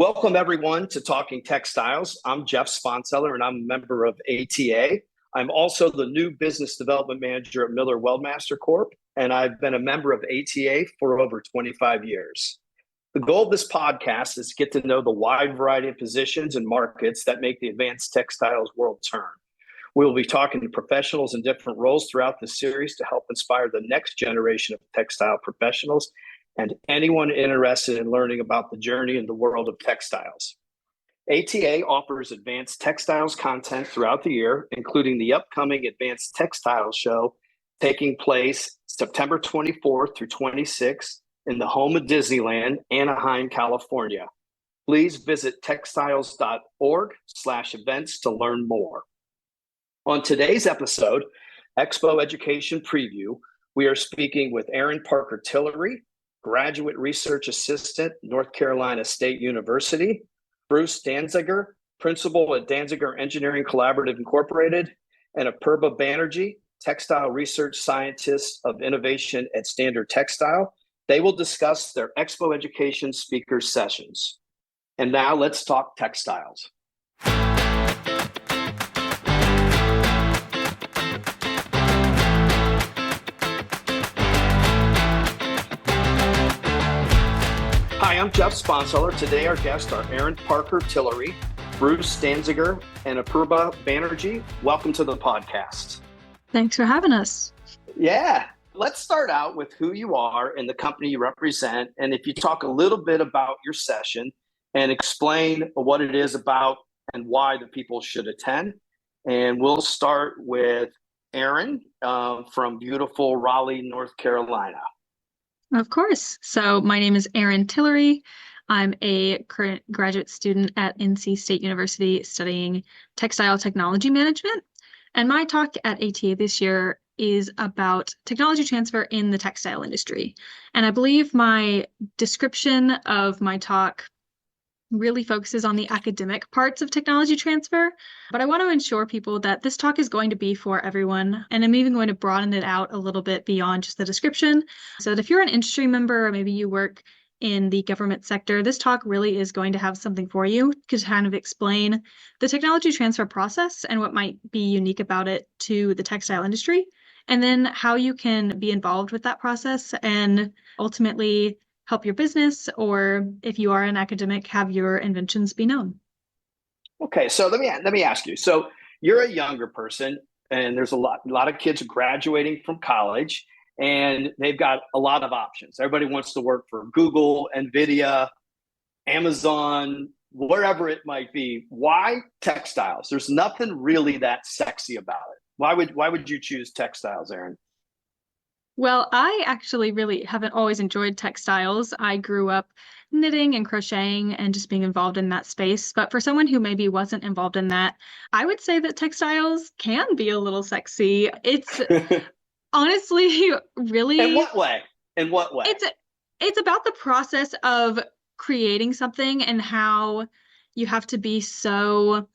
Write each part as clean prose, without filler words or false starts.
Welcome, everyone, to Talking Textiles. I'm Jeff Sponseller, and I'm a member of ATA. I'm also the new business development manager at Miller Weldmaster Corp., and I've been a member of ATA for over 25 years. The goal of this podcast is to get to know the wide variety of positions and markets that make the advanced textiles world turn. We'll be talking to professionals in different roles throughout the series to help inspire the next generation of textile professionals and anyone interested in learning about the journey in the world of textiles. ATA offers advanced textiles content throughout the year, including the upcoming Advanced Textiles Show taking place September 24th through 26th in the home of Disneyland, Anaheim, California. Please visit textiles.org/events to learn more. On today's episode, Expo Education Preview, we are speaking with Erin Parker Tillery, Graduate Research Assistant, North Carolina State University, Bruce Danziger, Principal at Danziger Engineering Collaborative Incorporated, and Apurba Banerjee, Textile Research Scientist of Innovation at Standard Textile. They will discuss their Expo Education speaker sessions. And now let's talk textiles. Hi, I'm Jeff Sponseller. Today our guests are Erin Parker Tillery, Bruce Danziger, and Apurba Banerjee. Welcome to the podcast. Thanks for having us. Yeah. Let's start out with who you are and the company you represent. And if you talk a little bit about your session and explain what it is about and why the people should attend. And we'll start with Erin from beautiful Raleigh, North Carolina. Of course. So my name is Erin Tillery. I'm a current graduate student at NC State University studying textile technology management. And my talk at ATA this year is about technology transfer in the textile industry. And I believe my description of my talk really focuses on the academic parts of technology transfer, but I want to ensure people that this talk is going to be for everyone, and I'm even going to broaden it out a little bit beyond just the description, so that if you're an industry member or maybe you work in the government sector, this talk really is going to have something for you to kind of explain the technology transfer process and what might be unique about it to the textile industry, and then how you can be involved with that process and ultimately help your business, or if you are an academic, have your inventions be known. Okay, so let me ask you. So you're a younger person, and there's a lot of kids graduating from college, and they've got a lot of options. Everybody wants to work for Google, NVIDIA, Amazon, wherever it might be. Why textiles? There's nothing really that sexy about it. Why would you choose textiles, Erin? Well, I actually really haven't always enjoyed textiles. I grew up knitting and crocheting and just being involved in that space. But for someone who maybe wasn't involved in that, I would say that textiles can be a little sexy. It's honestly really... In what way? It's about the process of creating something and how you have to be so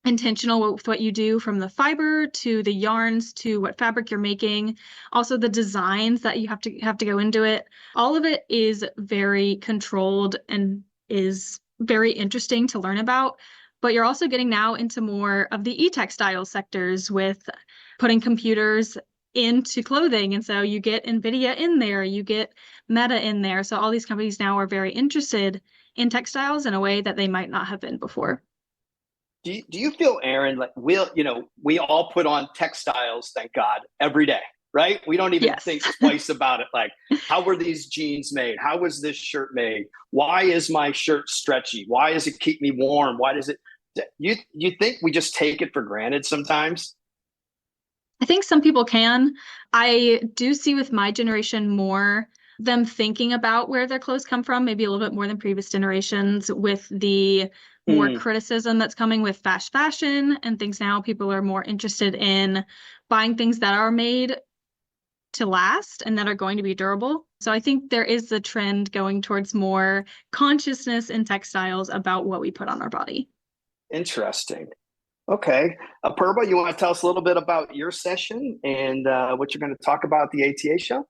intentional with what you do, from the fiber to the yarns to what fabric you're making, also the designs that you have to go into it. All of it is very controlled and is very interesting to learn about. But you're also getting now into more of the e-textile sectors with putting computers into clothing. And so you get NVIDIA in there, you get Meta in there. So all these companies now are very interested in textiles in a way that they might not have been before. Do you feel, Erin, like we all put on textiles, thank God, every day, right? We don't even think twice about it. Like, how were these jeans made? How was this shirt made? Why is my shirt stretchy? Why does it keep me warm? Why does it? You think we just take it for granted sometimes? I think some people can. I do see with my generation more them thinking about where their clothes come from, maybe a little bit more than previous generations, with the more criticism that's coming with fast fashion and things now. People are more interested in buying things that are made to last and that are going to be durable. So I think there is the trend going towards more consciousness in textiles about what we put on our body. Interesting. Okay. Apurba, you want to tell us a little bit about your session and what you're going to talk about at the ATA show?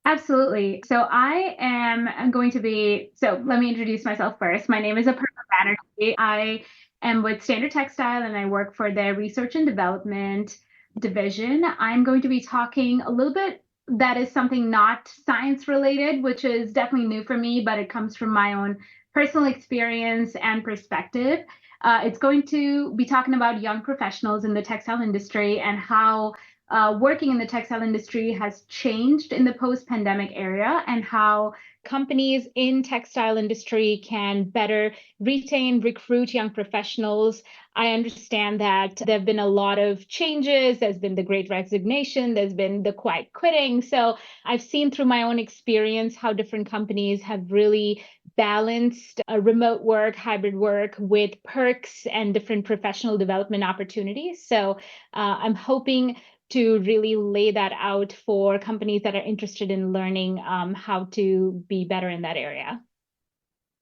Absolutely. I'm going to be, so let me introduce myself first. My name is Apurba Banerjee. I am with Standard Textile and I work for their research and development division. I'm going to be talking a little bit that is something not science related, which is definitely new for me, but it comes from my own personal experience and perspective. It's going to be talking about young professionals in the textile industry and how working in the textile industry has changed in the post-pandemic era and how companies in textile industry can better retain, recruit young professionals. I understand that there have been a lot of changes. There's been the great resignation. There's been the quiet quitting. So I've seen through my own experience how different companies have really balanced remote work, hybrid work with perks and different professional development opportunities. So I'm hoping to really lay that out for companies that are interested in learning how to be better in that area.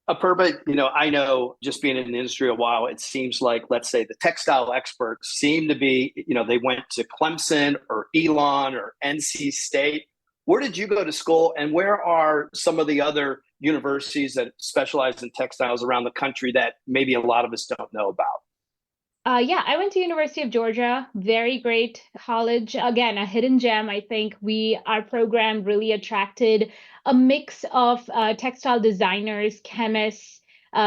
Apurba, I know just being in the industry a while, it seems like, let's say, the textile experts seem to be, they went to Clemson or Elon or NC State. Where did you go to school, and where are some of the other universities that specialize in textiles around the country that maybe a lot of us don't know about? Yeah, I went to University of Georgia, very great college. Again, a hidden gem. I think our program really attracted a mix of textile designers, chemists,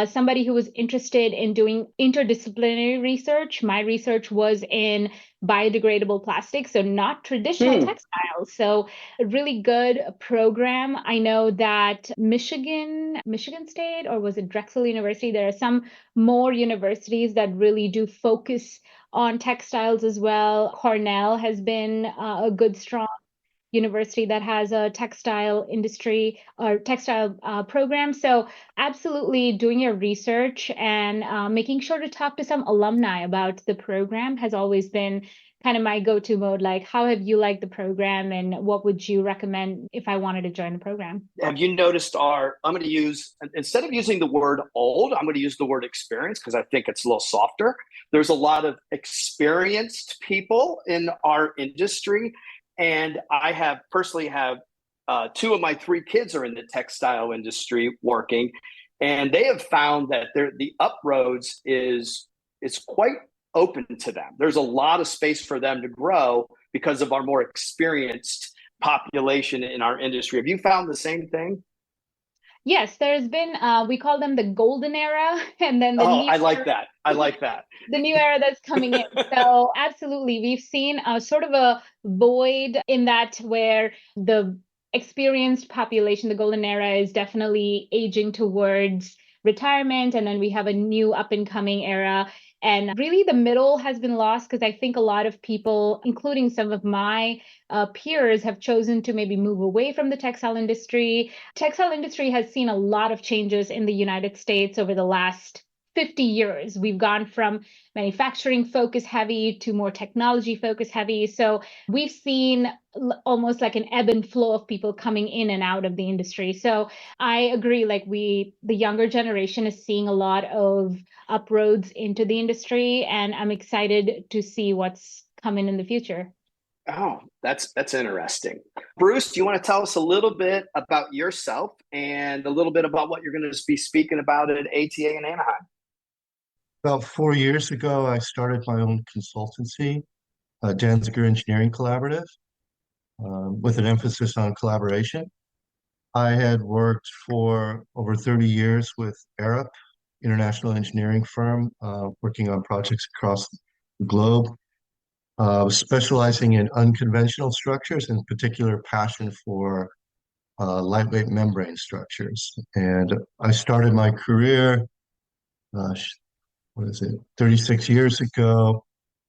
somebody who was interested in doing interdisciplinary research. My research was in biodegradable plastics, so not traditional textiles. So a really good program. I know that Michigan State, or was it Drexel University? There are some more universities that really do focus on textiles as well. Cornell has been a good, strong university that has a textile industry or textile program. So absolutely doing your research and making sure to talk to some alumni about the program has always been kind of my go-to mode. Like, how have you liked the program and what would you recommend if I wanted to join the program? Have you noticed I'm going to use, instead of using the word old, I'm going to use the word experience because I think it's a little softer. There's a lot of experienced people in our industry. And I personally have two of my three kids are in the textile industry working, and they have found that the uproads is quite open to them. There's a lot of space for them to grow because of our more experienced population in our industry. Have you found the same thing? Yes, there's been, we call them the golden era, and then I like that. I like that. The new era that's coming in. So absolutely, we've seen a sort of a void in that where the experienced population, the golden era, is definitely aging towards retirement, and then we have a new up and coming era. And really, the middle has been lost because I think a lot of people, including some of my peers, have chosen to maybe move away from the textile industry. Textile industry has seen a lot of changes in the United States over the last 50 years. We've gone from manufacturing focus heavy to more technology focus heavy. So we've seen almost like an ebb and flow of people coming in and out of the industry. So I agree, like the younger generation is seeing a lot of uproads into the industry, and I'm excited to see what's coming in the future. Oh, that's interesting. Bruce, do you want to tell us a little bit about yourself and a little bit about what you're going to be speaking about at ATA in Anaheim? About 4 years ago, I started my own consultancy, Danziger Engineering Collaborative, with an emphasis on collaboration. I had worked for over 30 years with Arup, international engineering firm, working on projects across the globe, specializing in unconventional structures, in particular passion for lightweight membrane structures. And I started my career, 36 years ago.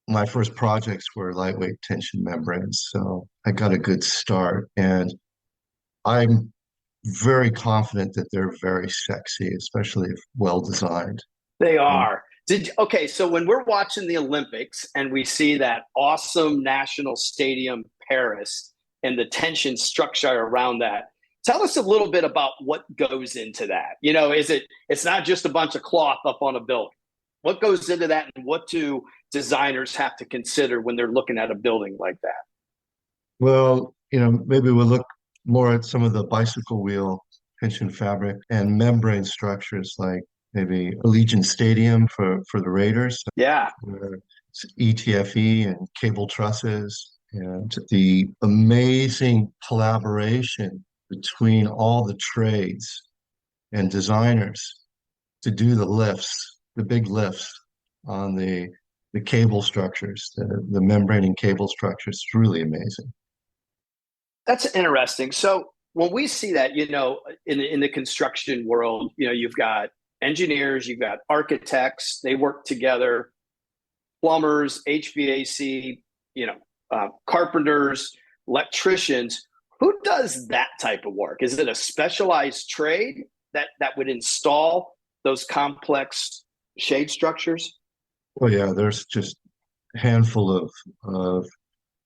My first projects were lightweight tension membranes. So I got a good start. And I'm very confident that they're very sexy, especially if well designed. They are. Okay, so when we're watching the Olympics and we see that awesome national stadium, Paris, and the tension structure around that, tell us a little bit about what goes into that. It's not just a bunch of cloth up on a building. What goes into that, and what do designers have to consider when they're looking at a building like that? Well, maybe we'll look more at some of the bicycle wheel tension fabric and membrane structures like maybe Allegiant Stadium for the Raiders, Yeah. where it's ETFE and cable trusses, and the amazing collaboration between all the trades and designers to do the lifts, the big lifts on the cable structures, the membrane and cable structures. It's really amazing. That's interesting. So when we see that, in the construction world, you've got engineers, you've got architects, they work together, plumbers, HVAC, carpenters, electricians. Who does that type of work? Is it a specialized trade that would install those complex shade structures? Well, yeah, there's just a handful of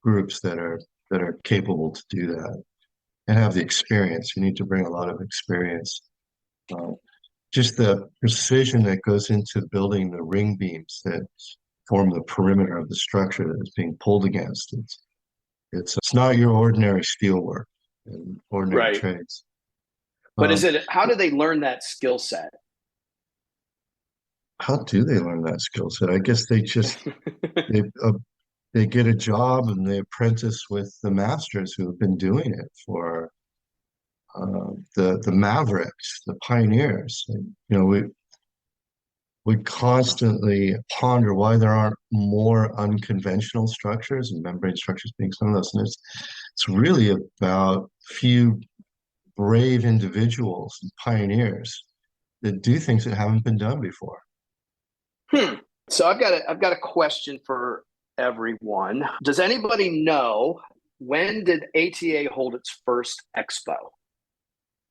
groups that are capable to do that and have the experience. You need to bring a lot of experience. Just the precision that goes into building the ring beams that form the perimeter of the structure that is being pulled against. It's not your ordinary steel work and ordinary trades. But how do they learn that skill set? How do they learn that skill set? I guess they they get a job and they apprentice with the masters who have been doing it for the mavericks, the pioneers. And, we constantly ponder why there aren't more unconventional structures, and membrane structures being some of those. And it's really about few brave individuals and pioneers that do things that haven't been done before. So I've got a question for everyone. Does anybody know, when did ATA hold its first expo?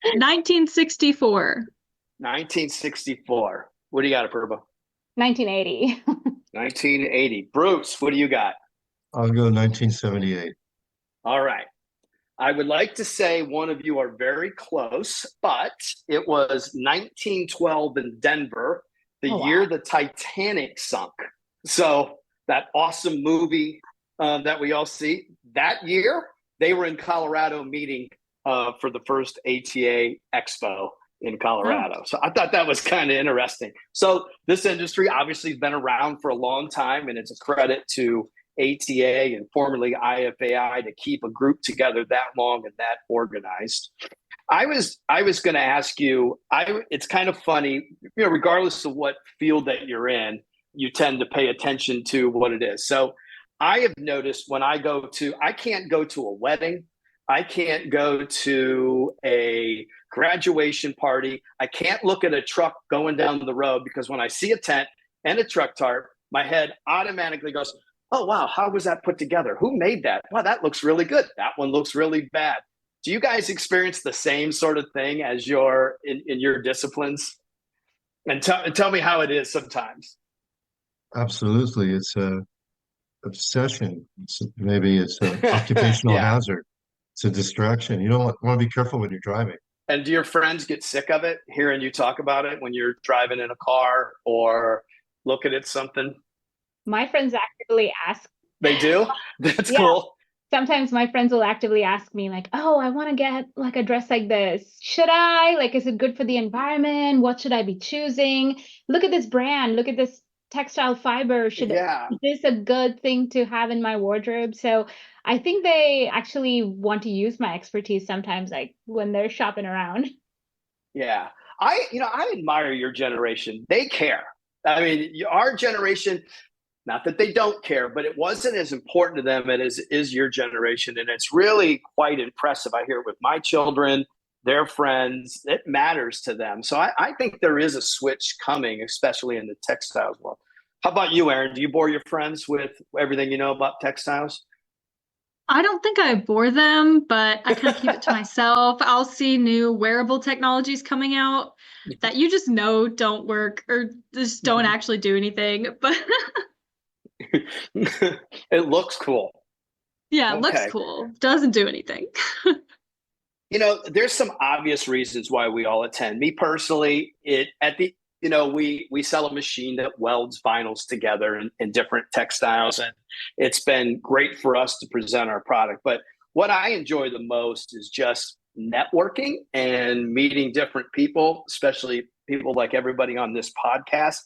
1964. 1964. What do you got, Apurba? 1980. 1980. Bruce, what do you got? I'll go 1978. All right. I would like to say one of you are very close, but it was 1912 in Denver, the year the Titanic sunk. So that awesome movie that we all see, that year, they were in Colorado meeting for the first ATA Expo in Colorado. Oh. So I thought that was kind of interesting. So this industry obviously has been around for a long time, and it's a credit to ATA and formerly IFAI to keep a group together that long and that organized. I was going to ask you, it's kind of funny, regardless of what field that you're in, you tend to pay attention to what it is. So I have noticed when I can't go to a wedding, I can't go to a graduation party, I can't look at a truck going down the road, because when I see a tent and a truck tarp, my head automatically goes, oh, wow, how was that put together? Who made that? Wow, that looks really good. That one looks really bad. Do you guys experience the same sort of thing as in your disciplines? And tell me how it is sometimes. Absolutely. It's a obsession. Maybe it's an occupational hazard. It's a distraction. You don't want to be careful when you're driving. And do your friends get sick of it, hearing you talk about it when you're driving in a car or looking at something? My friends actively ask. They do? That's cool. Sometimes my friends will actively ask me, like, oh, I want to get like a dress like this. Should I? Like, is it good for the environment? What should I be choosing? Look at this brand. Look at this textile fiber. Is this a good thing to have in my wardrobe? So I think they actually want to use my expertise sometimes, like when they're shopping around. Yeah. I admire your generation. They care. I mean, our generation, not that they don't care, but it wasn't as important to them as is your generation. And it's really quite impressive. I hear it with my children, their friends. It matters to them. So I think there is a switch coming, especially in the textiles world. How about you, Erin? Do you bore your friends with everything you know about textiles? I don't think I bore them, but I kind of keep it to myself. I'll see new wearable technologies coming out that you just know don't work or just don't actually do anything. But it looks cool. Yeah, it looks cool. Doesn't do anything. There's some obvious reasons why we all attend. Me personally, we sell a machine that welds vinyls together in different textiles, and it's been great for us to present our product. But what I enjoy the most is just networking and meeting different people, especially people like everybody on this podcast.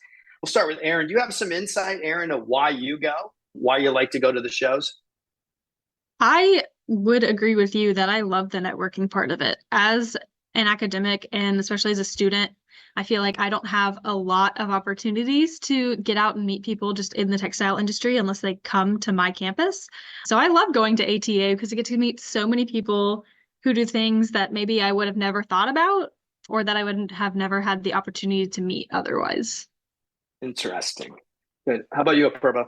We'll start with Erin. Do you have some insight, Erin, of why you go, why you like to go to the shows? I would agree with you that I love the networking part of it. As an academic and especially as a student, I feel like I don't have a lot of opportunities to get out and meet people just in the textile industry unless they come to my campus. So I love going to ATA because I get to meet so many people who do things that maybe I would have never thought about or that I wouldn't have never had the opportunity to meet otherwise. Interesting. Good. How about you, Apurba?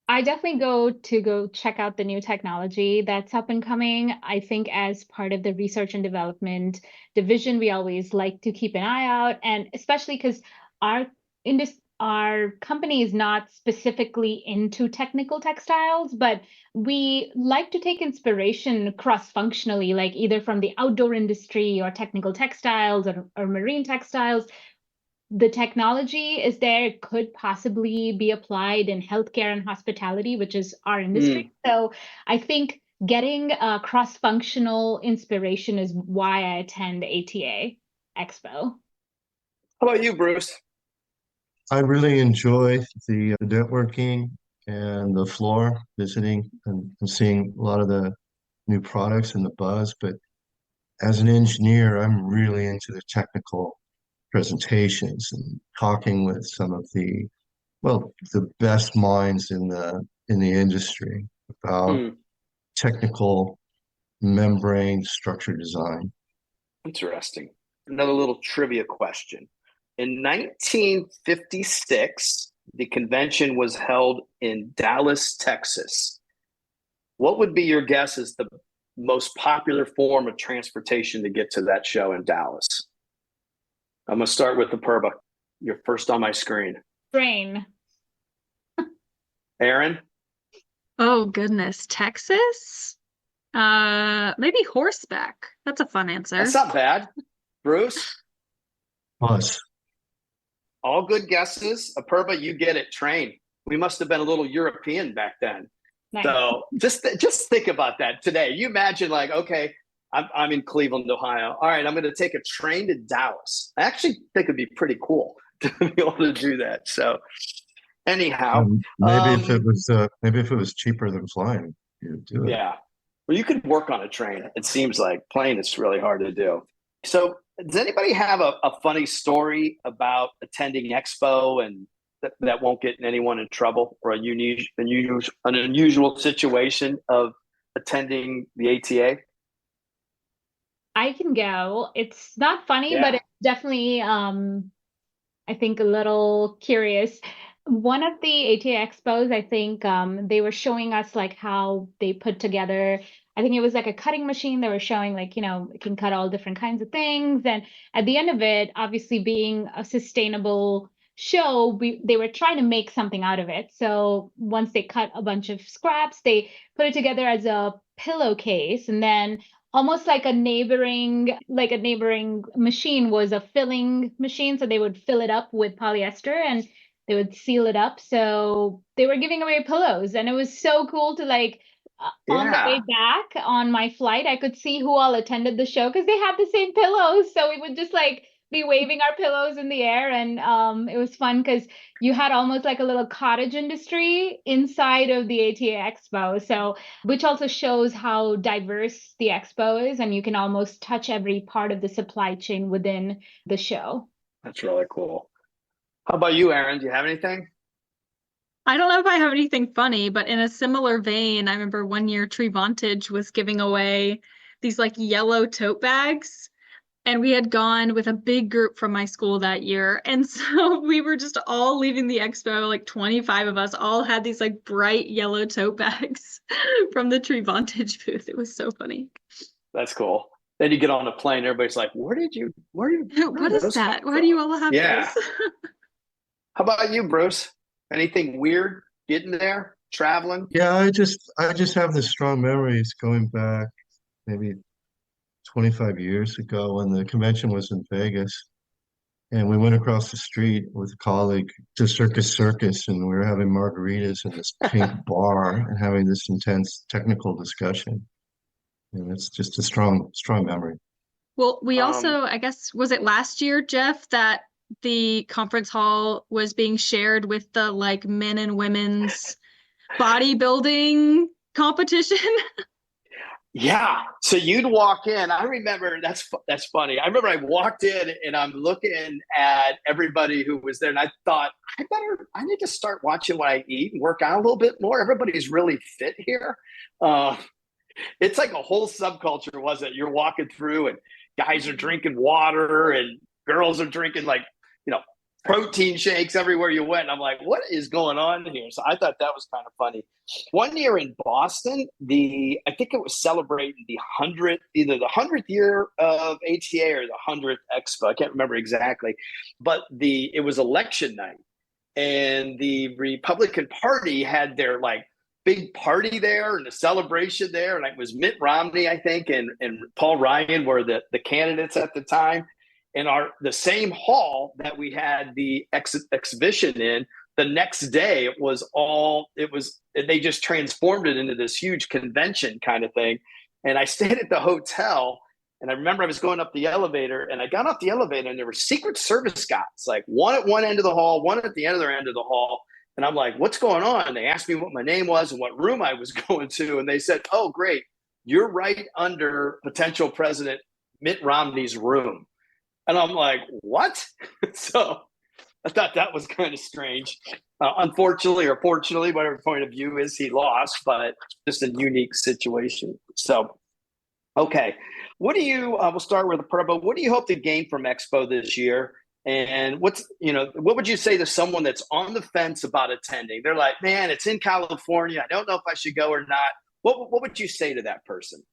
I definitely go check out the new technology that's up and coming. I think as part of the research and development division, we always like to keep an eye out, and especially because our company is not specifically into technical textiles, but we like to take inspiration cross-functionally, like either from the outdoor industry or technical textiles or marine textiles. The technology is there, it could possibly be applied in healthcare and hospitality, which is our industry. So I think getting cross-functional inspiration is why I attend ATA Expo. How about you, Bruce? I really enjoy the networking and the floor, visiting and seeing a lot of the new products and the buzz. But as an engineer, I'm really into the technical presentations and talking with some of the best minds in the industry about technical membrane structure design. Interesting. Another little trivia question. In 1956, the convention was held in Dallas, Texas. What would be your guess is the most popular form of transportation to get to that show in Dallas? I'm going to start with Apurba. You're first on my screen. Train. Erin? Oh, goodness. Texas? Maybe horseback. That's a fun answer. That's not bad. Bruce? Bus. All good guesses. Apurba, you get it. Train. We must have been a little European back then. Nice. So just think about that today. You imagine like, okay, I'm in Cleveland, Ohio. All right, I'm going to take a train to Dallas. I actually think it'd be pretty cool to be able to do that. So anyhow, maybe if it was cheaper than flying, you'd do it. Yeah. Well, you could work on a train. It seems like plane is really hard to do. So does anybody have a funny story about attending Expo and that won't get anyone in trouble, or an unusual situation of attending the ATA? I can go. It's not funny, but it's definitely, I think, a little curious. One of the ATA Expos, I think they were showing us like how they put together, I think it was like a cutting machine. They were showing like, it can cut all different kinds of things. And at the end of it, obviously being a sustainable show, they were trying to make something out of it. So once they cut a bunch of scraps, they put it together as a pillowcase, and then almost like a neighboring machine was a filling machine. So they would fill it up with polyester and they would seal it up. So they were giving away pillows, and it was so cool to on the way back on my flight, I could see who all attended the show because they had the same pillows. So we would just be waving our pillows in the air, and it was fun because you had almost like a little cottage industry inside of the ATA Expo. So, which also shows how diverse the expo is, and you can almost touch every part of the supply chain within the show. That's really cool. How about you, Erin? Do you have anything? I don't know if I have anything funny, but in a similar vein, I remember one year Trevantage was giving away these like yellow tote bags. And we had gone with a big group from my school that year. And so we were just all leaving the expo, like 25 of us all had these like bright yellow tote bags from the Trevantage booth. It was so funny. That's cool. Then you get on the plane, everybody's like, where is that? Why do you all have this? How about you, Bruce? Anything weird getting there, traveling? Yeah, I just have this strong memories going back maybe 25 years ago when the convention was in Vegas, and we went across the street with a colleague to Circus, and we were having margaritas in this pink bar and having this intense technical discussion. And it's just a strong memory. Well, we also, I guess, was it last year, Jeff, that the conference hall was being shared with the like men and women's bodybuilding competition? Yeah. So you'd walk in. I remember that's funny. I remember I walked in and I'm looking at everybody who was there, and I thought I need to start watching what I eat and work out a little bit more. Everybody's really fit here. It's like a whole subculture, wasn't it? You're walking through and guys are drinking water and girls are drinking like, protein shakes everywhere you went. And I'm like, what is going on here? So I thought that was kind of funny. One year in Boston, I think it was celebrating either the 100th year of ATA or the 100th Expo. I can't remember exactly, but it was election night, and the Republican Party had their like big party there and a celebration there. And it was Mitt Romney, I think, and Paul Ryan were the candidates at the time. In the same hall that we had the exhibition in, the next day they just transformed it into this huge convention kind of thing. And I stayed at the hotel, and I remember I was going up the elevator, and I got off the elevator, and there were Secret Service guys, like one at one end of the hall, one at the other end of the hall. And I'm like, what's going on? And they asked me what my name was and what room I was going to. And they said, oh, great, you're right under potential President Mitt Romney's room. And I'm like, what? So I thought that was kind of strange. Unfortunately or fortunately, whatever point of view is, he lost, but just a unique situation. So, okay. We'll start with Apurba. What do you hope to gain from Expo this year? And what would you say to someone that's on the fence about attending? They're like, man, it's in California. I don't know if I should go or not. What would you say to that person?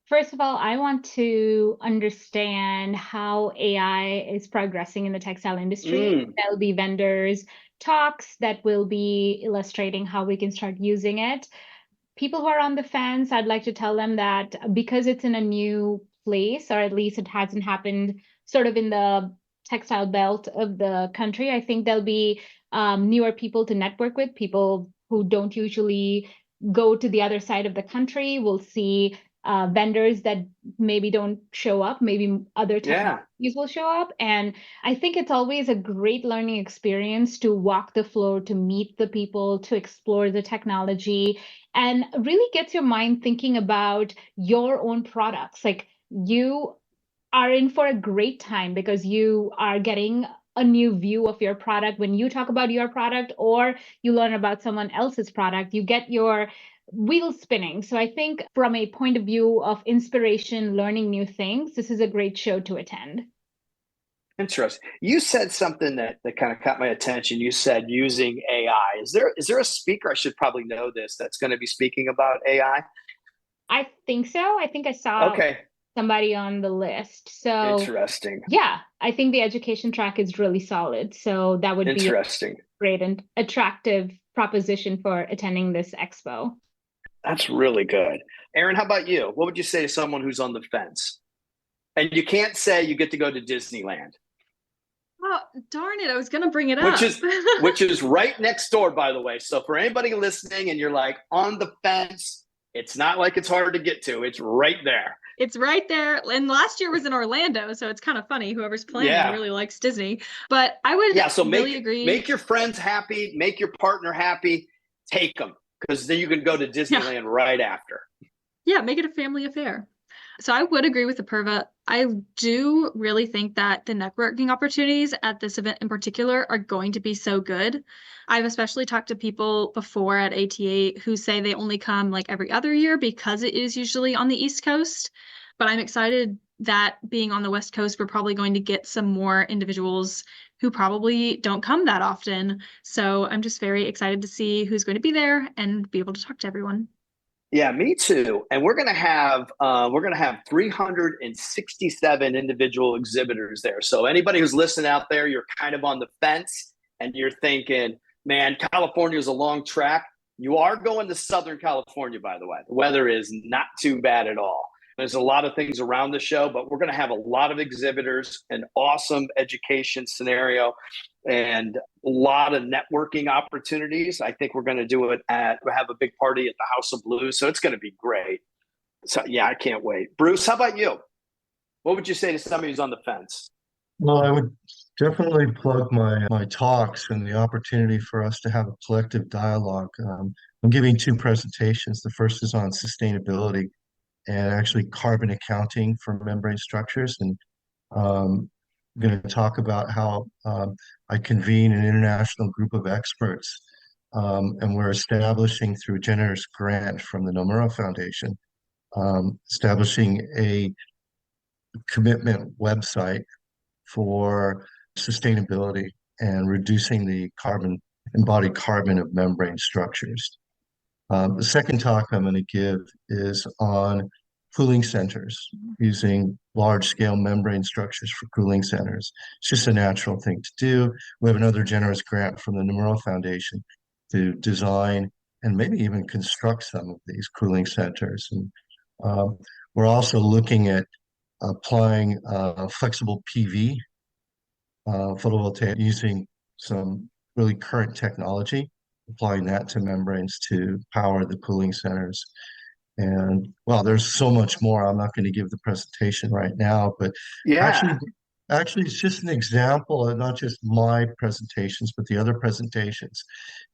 First of all, I want to understand how AI is progressing in the textile industry. There'll be vendors talks that will be illustrating how we can start using it. People who are on the fence, I'd like to tell them that because it's in a new place, or at least it hasn't happened sort of in the textile belt of the country, I think there'll be newer people to network with, people who don't usually go to the other side of the country. We'll see vendors that maybe don't show up, maybe other technologies will show up. And I think it's always a great learning experience to walk the floor, to meet the people, to explore the technology, and really gets your mind thinking about your own products. Like, you are in for a great time because you are getting a new view of your product. When you talk about your product or you learn about someone else's product, you get your wheels spinning. So I think from a point of view of inspiration, learning new things, this is a great show to attend. Interesting. You said something that kind of caught my attention. You said using AI. Is there a speaker, I should probably know this, that's going to be speaking about AI? I think so. I think I saw somebody on the list. So interesting. Yeah, I think the education track is really solid. So that would be a great and attractive proposition for attending this expo. That's really good. Erin, how about you? What would you say to someone who's on the fence? And you can't say you get to go to Disneyland. Oh, darn it. I was going to bring it up. Which is right next door, by the way. So for anybody listening and you're like on the fence, it's not like it's hard to get to. It's right there. It's right there. And last year was in Orlando, so it's kind of funny. Whoever's planning really likes Disney. But I would really agree. Make your friends happy. Make your partner happy. Take them, because then you can go to Disneyland right after. Yeah, make it a family affair. So I would agree with Apurba. I do really think that the networking opportunities at this event in particular are going to be so good. I've especially talked to people before at ATA who say they only come like every other year because it is usually on the East Coast. But I'm excited that being on the West Coast, we're probably going to get some more individuals who probably don't come that often. So I'm just very excited to see who's going to be there and be able to talk to everyone. Yeah, me too. And we're gonna have 367 individual exhibitors there. So anybody who's listening out there, you're kind of on the fence and you're thinking, man, California is a long trek. You are going to Southern California, by the way. The weather is not too bad at all. There's a lot of things around the show, but we're going to have a lot of exhibitors, an awesome education scenario, and a lot of networking opportunities. I think we're going to have a big party at the House of Blues, so it's going to be great. So yeah, I can't wait. Bruce, how about you? What would you say to somebody who's on the fence? Well, I would definitely plug my talks and the opportunity for us to have a collective dialogue. I'm giving two presentations. The first is on sustainability and actually carbon accounting for membrane structures. And I'm going to talk about how I convene an international group of experts, and we're establishing through a generous grant from the Nomura Foundation, establishing a commitment website for sustainability and reducing the embodied carbon of membrane structures. The second talk I'm going to give is on cooling centers, using large-scale membrane structures for cooling centers. It's just a natural thing to do. We have another generous grant from the Nomura Foundation to design and maybe even construct some of these cooling centers. And we're also looking at applying flexible PV, photovoltaic, using some really current technology, applying that to membranes to power the cooling centers. And well, there's so much more. I'm not going to give the presentation right now, but Yeah. actually, it's just an example of not just my presentations, but the other presentations,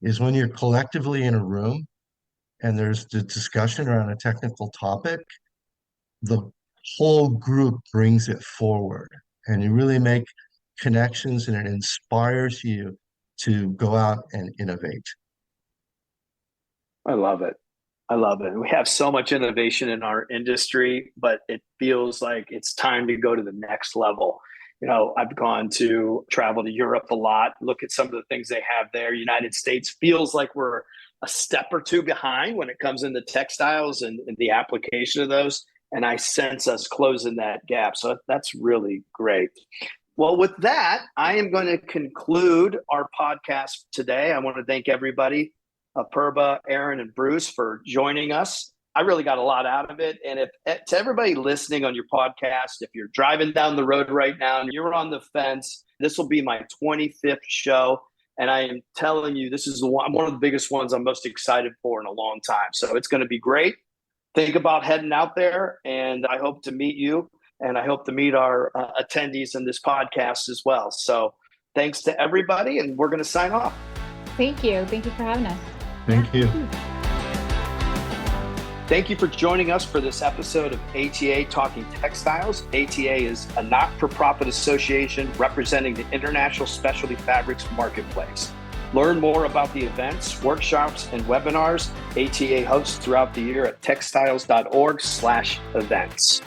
is when you're collectively in a room and there's the discussion around a technical topic, the whole group brings it forward and you really make connections and it inspires you to go out and innovate. I love it. I love it. We have so much innovation in our industry, but it feels like it's time to go to the next level. You know, I've gone to travel to Europe a lot, look at some of the things they have there. United States feels like we're a step or two behind when it comes into textiles and the application of those. And I sense us closing that gap. So that's really great. Well, with that, I am going to conclude our podcast today. I want to thank everybody, Apurba, Erin, and Bruce, for joining us. I really got a lot out of it. And if to everybody listening on your podcast, if you're driving down the road right now and you're on the fence, this will be my 25th show. And I am telling you, this is one of the biggest ones I'm most excited for in a long time. So it's going to be great. Think about heading out there, and I hope to meet you. And I hope to meet our attendees in this podcast as well. So thanks to everybody, and we're going to sign off. Thank you. Thank you for having us. Thank you. Thank you for joining us for this episode of ATA Talking Textiles. ATA is a not-for-profit association representing the international specialty fabrics marketplace. Learn more about the events, workshops, and webinars ATA hosts throughout the year at textiles.org/events.